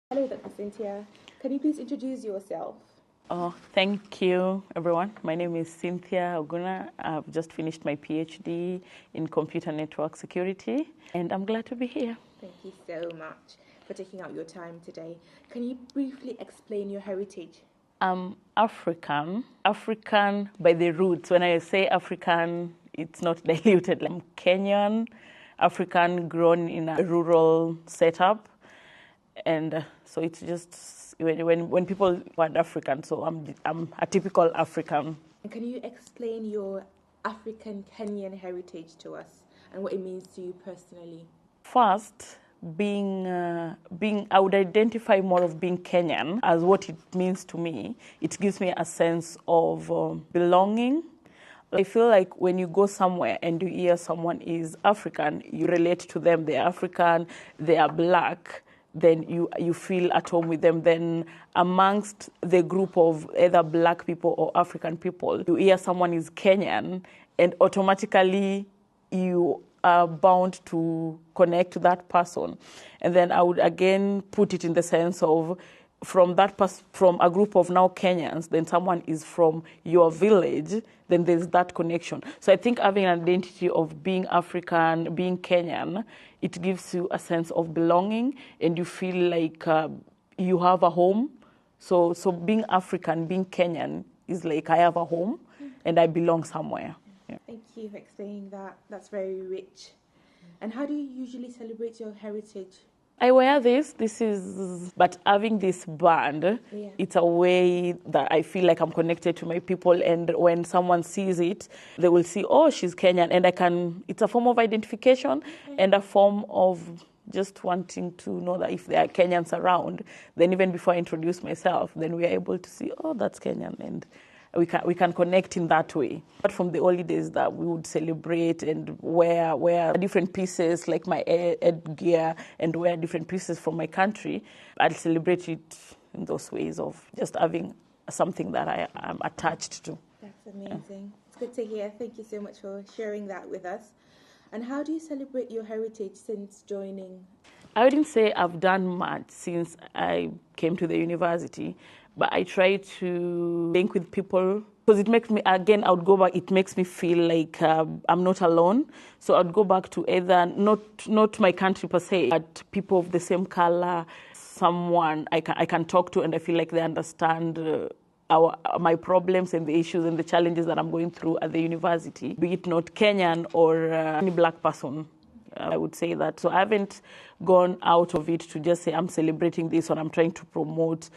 Hello, Dr. Cynthia. Can you please introduce yourself? Oh, thank you, everyone. My name is Cynthia Oguna. I've just finished my PhD in computer network security, and I'm glad to be here. Thank you so much for taking out your time today. Can you briefly explain your heritage? I'm African by the roots. When I say African, it's not diluted. I'm Kenyan, African grown in a rural setup. And so it's just when people want African, so I'm a typical African. And can you explain your African Kenyan heritage to us and what it means to you personally? First, I would identify more of being Kenyan as what it means to me. It gives me a sense of belonging. I feel like when you go somewhere and you hear someone is African, you relate to them. They're African, they are black. Then you feel at home with them. Then amongst the group of either black people or African people, you hear someone is Kenyan, and automatically you are bound to connect to that person. And then I would again put it in the sense of from a group of now Kenyans, then someone is from your village, then there's that connection. So I think having an identity of being African, being Kenyan, it gives you a sense of belonging, and you feel like you have a home. So being African, being Kenyan is like I have a home, and I belong somewhere. Yeah. Thank you for explaining that. That's very rich. And how do you usually celebrate your heritage? I wear but having this band, It's a way that I feel like I'm connected to my people. And when someone sees it, they will see, oh, she's Kenyan. And it's a form of identification and a form of just wanting to know that if there are Kenyans around, then even before I introduce myself, then we are able to see, oh, that's Kenyan. And we can connect in that way. But from the early days that we would celebrate and wear different pieces, like my headgear, and wear different pieces from my country, I'd celebrate it in those ways of just having something that I am attached to. That's amazing. Yeah. It's good to hear. Thank you so much for sharing that with us. And how do you celebrate your heritage since joining? I wouldn't say I've done much since I came to the university, but I try to link with people because it makes me, again, I would go back, it makes me feel like I'm not alone. So I'd go back to either, not my country per se, but people of the same color, someone I can talk to and I feel like they understand my problems and the issues and the challenges that I'm going through at the university, be it not Kenyan or any black person. I would say that. So I haven't gone out of it to just say I'm celebrating this or I'm trying to promote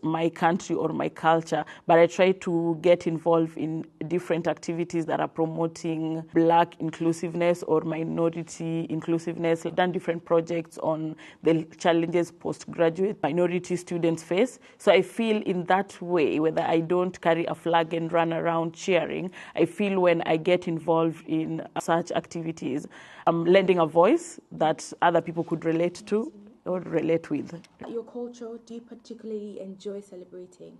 my country or my culture, but I try to get involved in different activities that are promoting black inclusiveness or minority inclusiveness. I've done different projects on the challenges postgraduate minority students face. So I feel in that way, whether I don't carry a flag and run around cheering, I feel when I get involved in such activities, I'm lending a voice that other people could relate to or relate with. Your culture, do you particularly enjoy celebrating?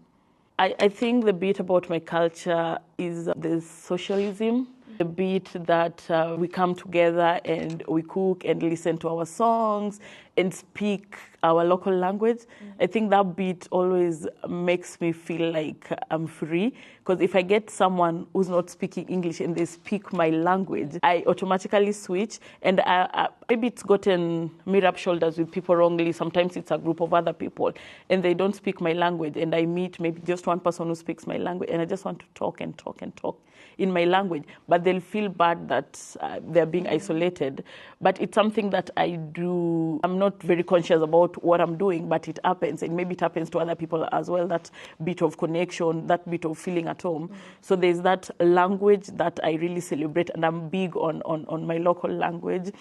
I think the bit about my culture is the socialism, the bit that we come together and we cook and listen to our songs and speak our local language. I think that bit always makes me feel like I'm free, because if I get someone who's not speaking English and they speak my language, I automatically switch, and maybe it's gotten me rub shoulders with people wrongly. Sometimes it's a group of other people and they don't speak my language, and I meet maybe just one person who speaks my language and I just want to talk and talk and talk in my language, but they'll feel bad that they're being isolated. But it's something that I do. I'm not very conscious about what I'm doing, but it happens, and maybe it happens to other people as well, that bit of connection, that bit of feeling at home. So there's that language that I really celebrate, and I'm big on my local language.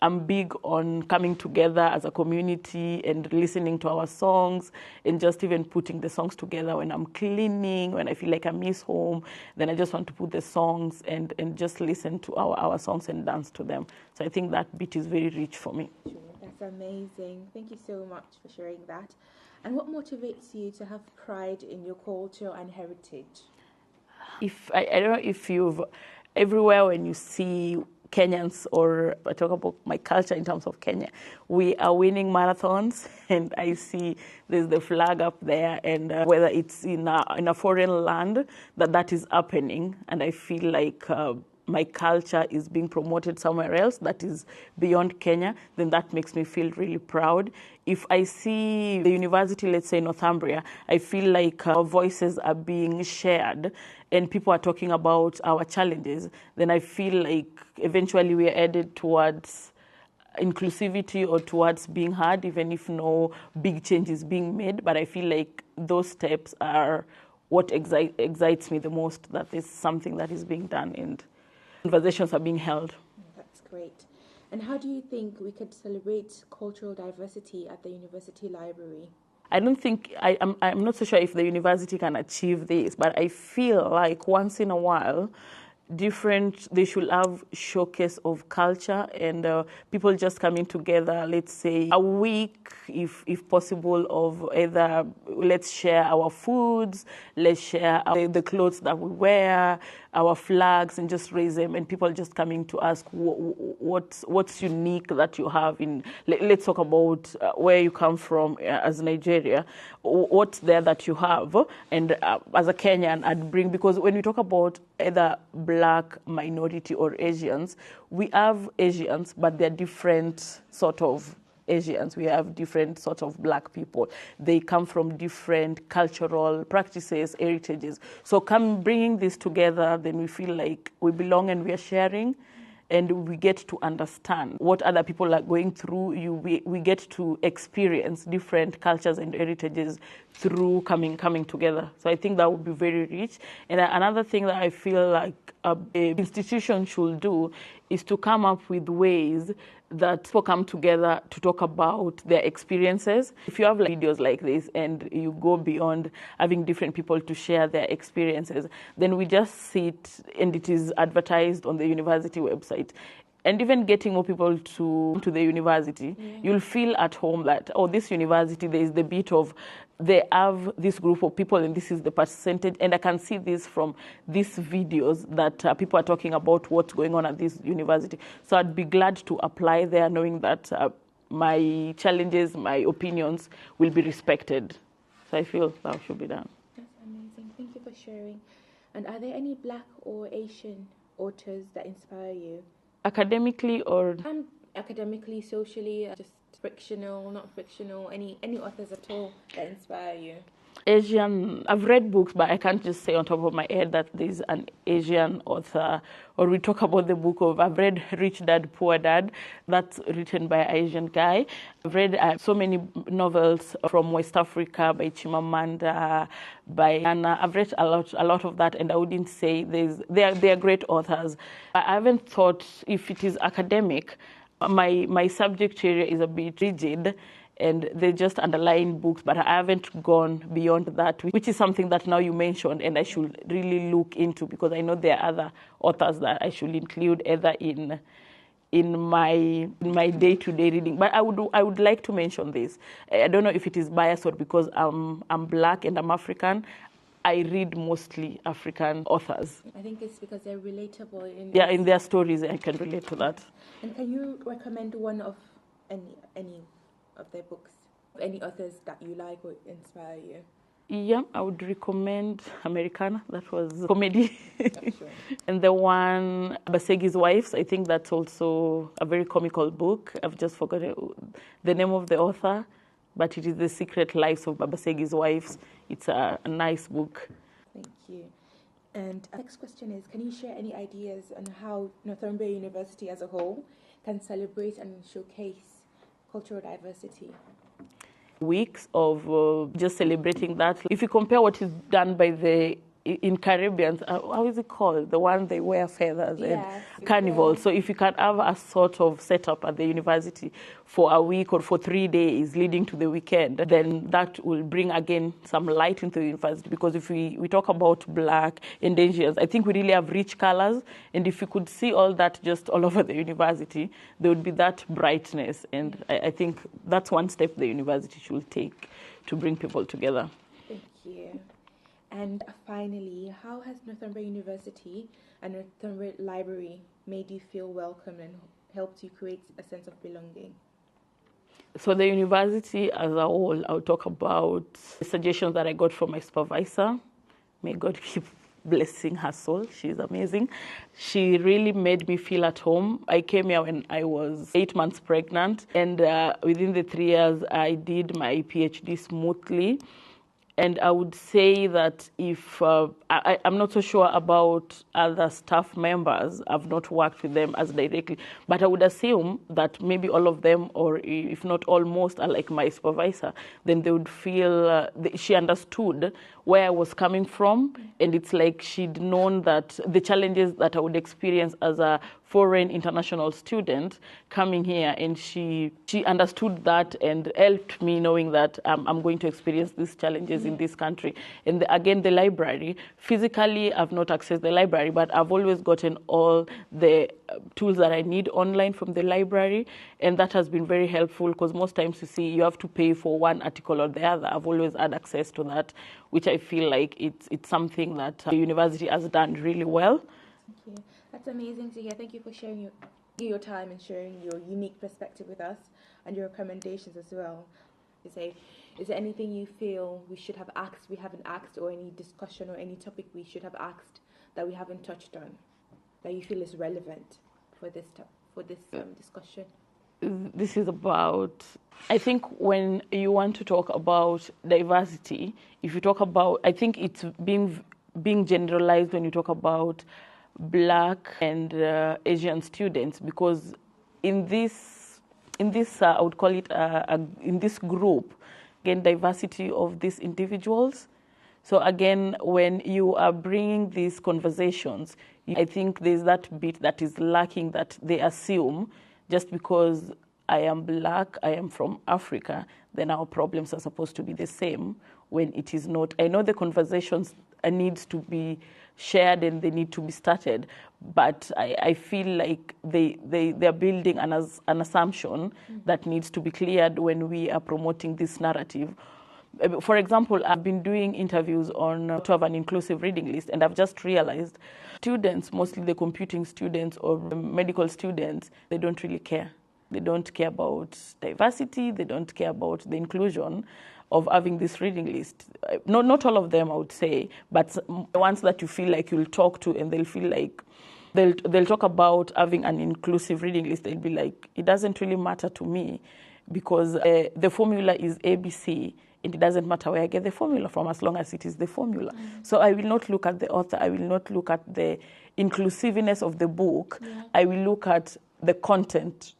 I'm big on coming together as a community and listening to our songs and just even putting the songs together when I'm cleaning, when I feel like I miss home. Then I just want to put the songs and just listen to our songs and dance to them. So I think that bit is very rich for me. Sure, that's amazing. Thank you so much for sharing that. And what motivates you to have pride in your culture and heritage? I don't know if you've, everywhere when you see Kenyans, or I talk about my culture in terms of Kenya, we are winning marathons, and I see there's the flag up there, and whether it's in a foreign land, that is happening, and I feel like my culture is being promoted somewhere else that is beyond Kenya, then that makes me feel really proud. If I see the university, let's say Northumbria, I feel like our voices are being shared and people are talking about our challenges, then I feel like eventually we are headed towards inclusivity or towards being heard, even if no big change is being made. But I feel like those steps are what excites me the most, that is something that is being done and conversations are being held. That's great. And how do you think we could celebrate cultural diversity at the university library? I don't think, I'm not so sure if the university can achieve this, but I feel like once in a while, they should have showcase of culture and people just coming together, let's say a week, if possible, of either let's share our foods, let's share the clothes that we wear, our flags, and just raise them, and people just coming to ask what's unique that you have in, let's talk about where you come from as Nigeria, what's there that you have, and as a Kenyan I'd bring, because when we talk about either Black, minority, or Asians, we have Asians, but they're different sort of Asians. We have different sorts of Black people. They come from different cultural practices, heritages. So bringing this together, then we feel like we belong and we are sharing, and we get to understand what other people are going through. We get to experience different cultures and heritages through coming together. So I think that would be very rich. And another thing that I feel like an institution should do is to come up with ways that people come together to talk about their experiences. If you have videos like this and you go beyond having different people to share their experiences, then we just sit and it is advertised on the university website. And even getting more people to the university, you'll feel at home that, this university, there is the bit of, they have this group of people and this is the percentage. And I can see this from these videos that people are talking about what's going on at this university. So I'd be glad to apply there, knowing that my challenges, my opinions will be respected. So I feel that should be done. That's amazing. Thank you for sharing. And are there any Black or Asian authors that inspire you? Academically or? Academically, socially, just fictional, not fictional, any authors at all that inspire you? Asian, I've read books, but I can't just say on top of my head that there's an Asian author. Or we talk about the book of, I've read Rich Dad, Poor Dad. That's written by an Asian guy. I've read so many novels from West Africa by Chimamanda, by Anna. I've read a lot of that, and I wouldn't say they are great authors. I haven't thought if it is academic. My subject area is a bit rigid, and they just underline books, but I haven't gone beyond that, which is something that now you mentioned and I should really look into, because I know there are other authors that I should include either in my day-to-day reading. But I would like to mention this. I don't know if it is biased or because I'm Black and I'm African. I read mostly African authors. I think it's because they're relatable. In their stories, I can relate to that. And can you recommend one of any of their books? Any authors that you like or inspire you? Yeah, I would recommend Americana. That was comedy. Sure. And the one, Basegi's Wives, I think that's also a very comical book. I've just forgotten the name of the author, but it is The Secret Lives of Basegi's Wives. It's a nice book. Thank you. And next question is, can you share any ideas on how Northumbria University as a whole can celebrate and showcase cultural diversity? Weeks of just celebrating that. If you compare what is done by in Caribbeans, how is it called? The one they wear feathers and carnival. Yeah. So if you can have a sort of setup at the university for a week or for 3 days leading to the weekend, then that will bring again some light into the university. Because if we talk about Black and Asians, I think we really have rich colors. And if you could see all that just all over the university, there would be that brightness. And I think that's one step the university should take to bring people together. Thank you. And finally, how has Northumbria University and Northumbria Library made you feel welcome and helped you create a sense of belonging? So the university as a whole, I'll talk about the suggestions that I got from my supervisor. May God keep blessing her soul. She's amazing. She really made me feel at home. I came here when I was 8 months pregnant, and within the 3 years, I did my PhD smoothly. And I would say that if I'm not so sure about other staff members, I've not worked with them as directly, but I would assume that maybe all of them, or if not almost, are like my supervisor. Then they would feel she understood where I was coming from, and it's like she'd known that the challenges that I would experience as a foreign international student coming here, and she understood that and helped me knowing that I'm going to experience these challenges in this country. And again, the library, physically I've not accessed the library, but I've always gotten all the tools that I need online from the library, and that has been very helpful because most times you see you have to pay for one article or the other. I've always had access to that, which I feel like it's something that the university has done really well. Thank you. That's amazing to hear. Thank you for sharing your time and sharing your unique perspective with us and your recommendations as well. Is there anything you feel we should have asked, we haven't asked, or any discussion or any topic we should have asked that we haven't touched on, that you feel is relevant for this discussion? This is about, I think when you want to talk about diversity, if you talk about, I think it's being generalized when you talk about Black and Asian students, because in this I would call it in this group, again, diversity of these individuals. So again, when you are bringing these conversations, I think there's that bit that is lacking, that they assume just because I am Black, I am from Africa, then our problems are supposed to be the same, when it is not. I know the conversations needs to be shared and they need to be started, but I feel like they're building an assumption that needs to be cleared when we are promoting this narrative. For example, I've been doing interviews on to have an inclusive reading list, and I've just realized students, mostly the computing students or medical students, they don't really care. They don't care about diversity, they don't care about the inclusion of having this reading list. Not all of them, I would say, but the ones that you feel like you'll talk to and they'll feel like they'll talk about having an inclusive reading list. They'll be like, it doesn't really matter to me because the formula is ABC, and it doesn't matter where I get the formula from as long as it is the formula. So I will not look at the author, I will not look at the inclusiveness of the book, I will look at the content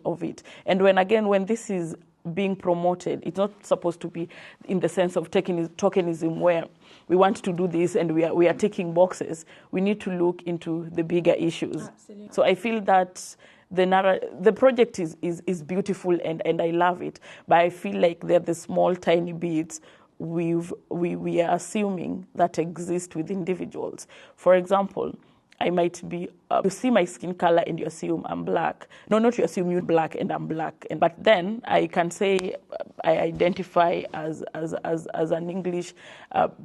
of it. And when this is being promoted, it's not supposed to be in the sense of tokenism where we want to do this and we are ticking boxes. We need to look into the bigger issues. Absolutely. So I feel that the project is beautiful and I love it, but I feel like they're the small tiny bits we are assuming that exist with individuals. For example, I might be, you see my skin color and you assume I'm Black. No, not you assume you're Black and I'm Black. But then I can say I identify as an English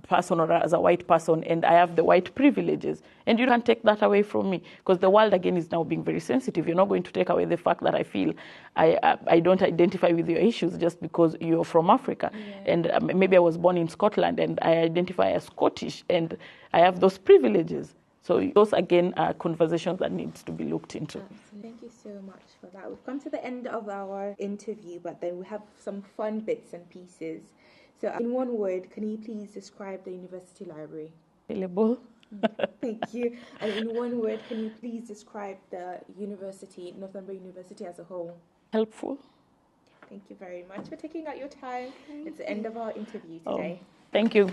person or as a white person, and I have the white privileges. And you can't take that away from me, because the world again is now being very sensitive. You're not going to take away the fact that I feel I don't identify with your issues just because you're from Africa. Yeah. And maybe I was born in Scotland and I identify as Scottish and I have those privileges. So those, again, are conversations that need to be looked into. Thank you so much for that. We've come to the end of our interview, but then we have some fun bits and pieces. So in one word, can you please describe the university library? Available. Thank you. And in one word, can you please describe the university, Northumbria University as a whole? Helpful. Thank you very much for taking out your time. It's the end of our interview today. Thank you.